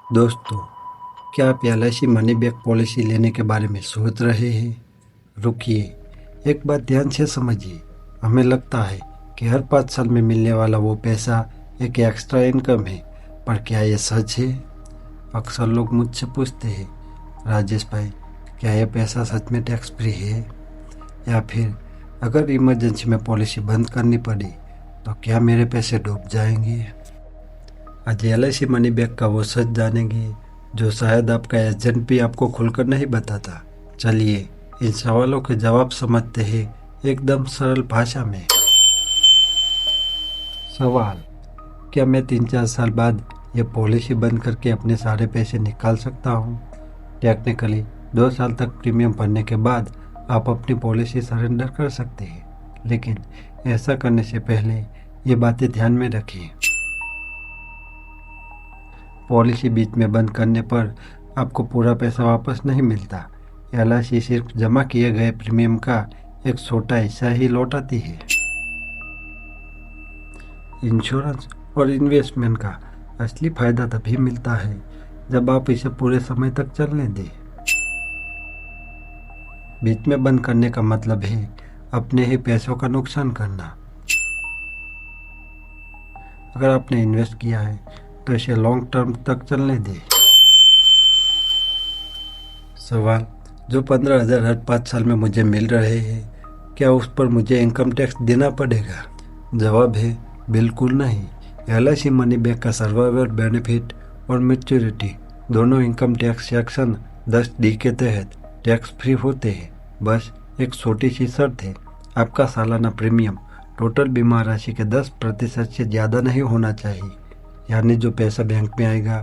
दोस्तों, क्या आप एलआईसी मनी बैक पॉलिसी लेने के बारे में सोच रहे हैं? रुकिए, एक बात ध्यान से समझिए। हमें लगता है कि हर 5 साल में मिलने वाला वो पैसा एक एक्स्ट्रा इनकम है, पर क्या ये सच है? अक्सर लोग मुझसे पूछते हैं, राजेश भाई, क्या ये पैसा सच में टैक्स फ्री है? या फिर अगर इमरजेंसी में पॉलिसी बंद करनी पड़ी तो क्या मेरे पैसे डूब जाएंगे? आज एलआईसी मनी बैक का वो सच जानेंगे जो शायद आपका एजेंट भी आपको खुलकर नहीं बताता। चलिए इन सवालों के जवाब समझते हैं एकदम सरल भाषा में। सवाल: क्या मैं 3-4 साल बाद ये पॉलिसी बंद करके अपने सारे पैसे निकाल सकता हूँ? टेक्निकली 2 साल तक प्रीमियम भरने के बाद आप अपनी पॉलिसी सरेंडर कर सकते हैं, लेकिन ऐसा करने से पहले ये बातें ध्यान में रखिए। पॉलिसी बीच में बंद करने पर आपको पूरा पैसा वापस नहीं मिलता। एलआईसी सिर्फ जमा किए गए प्रीमियम का एक छोटा हिस्सा ही लौटाती है। इंश्योरेंस और इन्वेस्टमेंट का असली फायदा तभी मिलता है जब आप इसे पूरे समय तक चलने दें। बीच में बंद करने का मतलब है अपने ही पैसों का नुकसान करना। अगर आपने इन्वेस्ट किया है तो इसे लॉन्ग टर्म तक चलने दें। सवाल: जो 15,000 हर 5 साल में मुझे मिल रहे हैं, क्या उस पर मुझे इनकम टैक्स देना पड़ेगा? जवाब है बिल्कुल नहीं। एलआईसी मनी बैक का सर्वाइवर बेनिफिट और मैच्योरिटी दोनों इनकम टैक्स सेक्शन 10D के तहत टैक्स फ्री होते हैं। बस एक छोटी सी शर्त है, आपका सालाना प्रीमियम टोटल बीमा राशि के 10% से ज़्यादा नहीं होना चाहिए। यानी जो पैसा बैंक में आएगा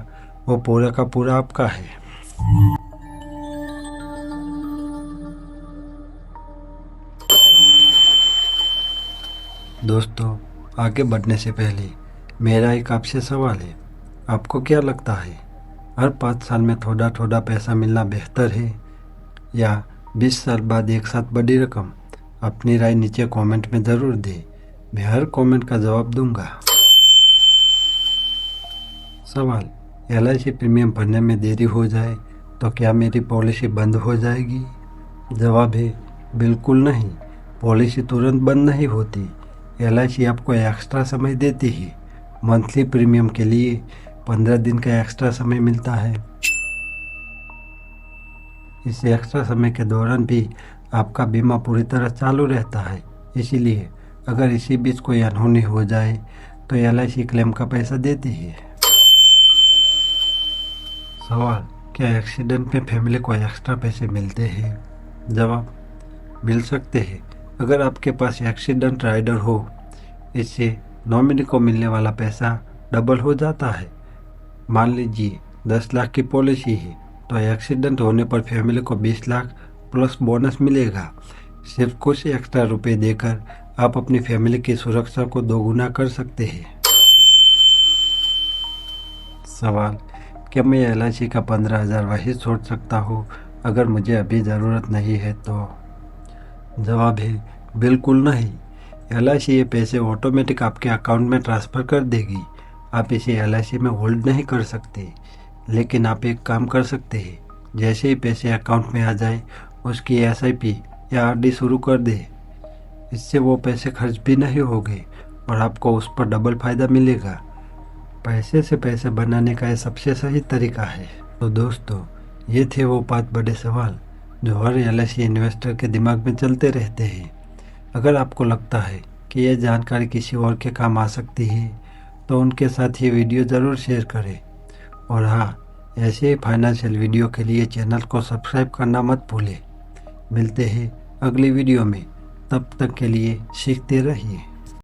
वो पूरा का पूरा आपका है। दोस्तों, आगे बढ़ने से पहले मेरा एक आपसे सवाल है। आपको क्या लगता है, हर 5 साल में थोड़ा थोड़ा पैसा मिलना बेहतर है या 20 साल बाद एक साथ बड़ी रकम? अपनी राय नीचे कमेंट में ज़रूर दें, मैं हर कमेंट का जवाब दूंगा। सवाल: एलआईसी प्रीमियम भरने में देरी हो जाए तो क्या मेरी पॉलिसी बंद हो जाएगी? जवाब है बिल्कुल नहीं। पॉलिसी तुरंत बंद नहीं होती। एलआईसी आपको एक्स्ट्रा समय देती है। मंथली प्रीमियम के लिए 15 दिन का एक्स्ट्रा समय मिलता है। इस एक्स्ट्रा समय के दौरान भी आपका बीमा पूरी तरह चालू रहता है। इसीलिए अगर इसी बीच कोई अनहोनी हो जाए तो एलआईसी क्लेम का पैसा देती है। सवाल: क्या एक्सीडेंट में फैमिली को एक्स्ट्रा पैसे मिलते हैं? जवाब: मिल सकते हैं अगर आपके पास एक्सीडेंट राइडर हो। इससे नॉमिनी को मिलने वाला पैसा डबल हो जाता है। मान लीजिए 10 लाख की पॉलिसी है तो एक्सीडेंट होने पर फैमिली को 20 लाख प्लस बोनस मिलेगा। सिर्फ कुछ एक्स्ट्रा रुपए देकर आप अपनी फैमिली की सुरक्षा को दोगुना कर सकते हैं। सवाल: क्या मैं एलआईसी का 15,000 वही छोड़ सकता हूँ अगर मुझे अभी ज़रूरत नहीं है तो? जवाब है बिल्कुल नहीं। एलआईसी ये पैसे ऑटोमेटिक आपके अकाउंट में ट्रांसफ़र कर देगी। आप इसे एलआईसी में होल्ड नहीं कर सकते, लेकिन आप एक काम कर सकते हैं। जैसे ही पैसे अकाउंट में आ जाए उसकी एसआईपी या आरडी शुरू कर दे। इससे वो पैसे खर्च भी नहीं होंगे और आपको उस पर डबल फायदा मिलेगा। पैसे से पैसे बनाने का ये सबसे सही तरीका है। तो दोस्तों, ये थे वो 5 बड़े सवाल जो हर एलआईसी इन्वेस्टर के दिमाग में चलते रहते हैं। अगर आपको लगता है कि ये जानकारी किसी और के काम आ सकती है तो उनके साथ ये वीडियो ज़रूर शेयर करें। और हाँ, ऐसे ही फाइनेंशियल वीडियो के लिए चैनल को सब्सक्राइब करना मत भूलें। मिलते हैं अगली वीडियो में, तब तक के लिए सीखते रहिए।